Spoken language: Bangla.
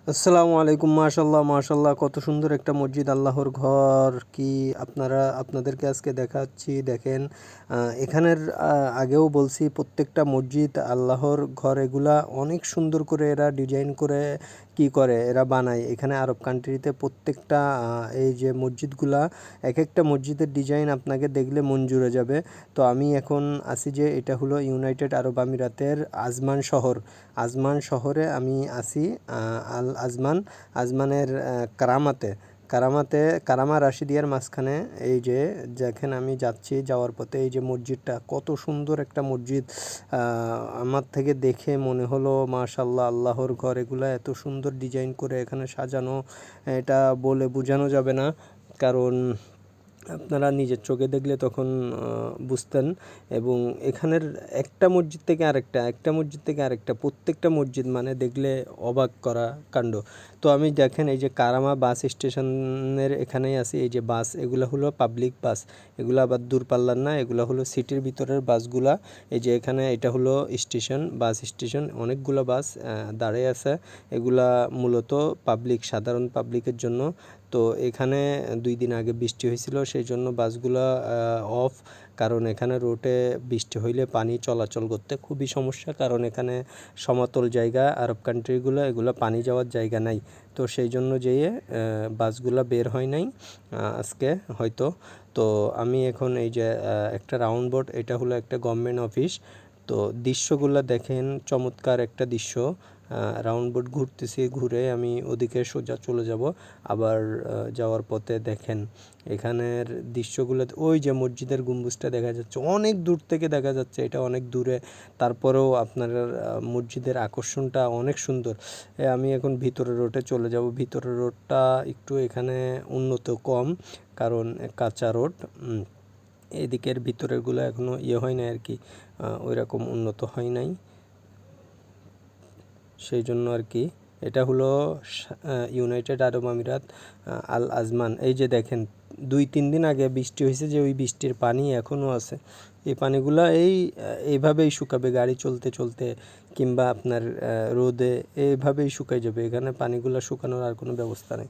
আসসালামু আলাইকুম। মাশাল্লাহ মাশাল্লাহ, কত সুন্দর একটা মসজিদ, আল্লাহর ঘর। কি আপনাদেরকে আজকে দেখাচ্ছি, দেখেন। এখানের আগেও বলছি, প্রত্যেকটা মসজিদ আল্লাহর ঘর, এগুলা অনেক সুন্দর করে এরা ডিজাইন করে কি করে এরা বানায়। এখানে আরব কান্ট্রিতে প্রত্যেকটা এই যে মসজিদগুলা, এক একটা মসজিদের ডিজাইন আপনাকে দেখলে মন জুড়ে যাবে। তো আমি এখন আছি যে, এটা হলো ইউনাইটেড আরব আমিরাতের আজমান শহর। আজমান শহরে আমি আছি। আল আজমান, আজমানের কারামা রাশিদিয়ার মাঝখানে। এই যে যেখানে আমি যাচ্ছি, যাওয়ার পথে এই যে মসজিদটা, কত সুন্দর একটা মসজিদ। আমার থেকে দেখে মনে হলো মাশাল্লাহ, আল্লাহর ঘর। এগুলা এত সুন্দর ডিজাইন করে এখানে সাজানো, এটা বলে বোঝানো যাবে না। কারণ আপনারা নিজের চোখে দেখলে তখন বুঝতেন। এবং এখানের একটা মসজিদ থেকে আরেকটা প্রত্যেকটা মসজিদ মানে দেখলে অবাক করা কাণ্ড। তো আমি দেখেন, এই যে কারামা বাস স্টেশনের এখানেই আছি। এই যে বাস, এগুলো হলো পাবলিক বাস, এগুলো আবার দূরপাল্লার না, এগুলো হলো সিটির ভিতরের বাসগুলা। এই যে এখানে এটা হলো স্টেশন, বাস স্টেশন, অনেকগুলো বাস দাঁড়িয়ে আছে। এগুলা মূলত সাধারণ পাবলিকের জন্য। তো এখানে 2 দিন আগে বৃষ্টি হয়েছিল, সেই জন্য বাসগুলা অফ। কারণ এখানে রোডে বৃষ্টি হইলে পানি চলাচল করতে খুবই সমস্যা, কারণ এখানে সমতল জায়গা, আরব কান্ট্রিগুলো এগুলো পানি যাওয়ার জায়গা নাই। তো সেই জন্য যেয়ে বাসগুলা বের হয় নাই আজকে হয়তো। তো আমি এখন এই যে একটা রাউন্ড বোর্ড, এটা হলো একটা গভর্নমেন্ট অফিস। তো দৃশ্যগুলো দেখেন, চমৎকার একটা দৃশ্য। রাউন্ড বোর্ড ঘুরতেছি, ঘুরে আমি ওদিকে সোজা চলে যাব। আবার যাওয়ার পথে দেখেন এখানের দৃশ্যগুলো, ওই যে মসজিদের গম্বুজটা দেখা যাচ্ছে, অনেক দূর থেকে দেখা যাচ্ছে, এটা অনেক দূরে। তারপরেও আপনার মসজিদের আকর্ষণটা অনেক সুন্দর। আমি এখন ভিতরের রোডে চলে যাব। ভিতরের রোডটা একটু এখানে উন্নত কম, কারণ কাঁচা রোড। এদিকের ভিতরেরগুলো এখনও হয় নাই আর কি, ওই রকম উন্নত হয় নাই, সেই জন্য আর কি। এটা হলো ইউনাইটেড আরব আমিরাত, আল আজমান। এই যে দেখেন, 2-3 দিন আগে বৃষ্টি হয়েছে, যে ওই বৃষ্টির পানি এখনও আছে। এই পানিগুলা এইভাবেই শুকাবে, গাড়ি চলতে চলতে কিংবা আপনার রোদে এইভাবেই শুকাই যাবে। এখানে পানিগুলা শুকানোর আর কোনো ব্যবস্থা নেই।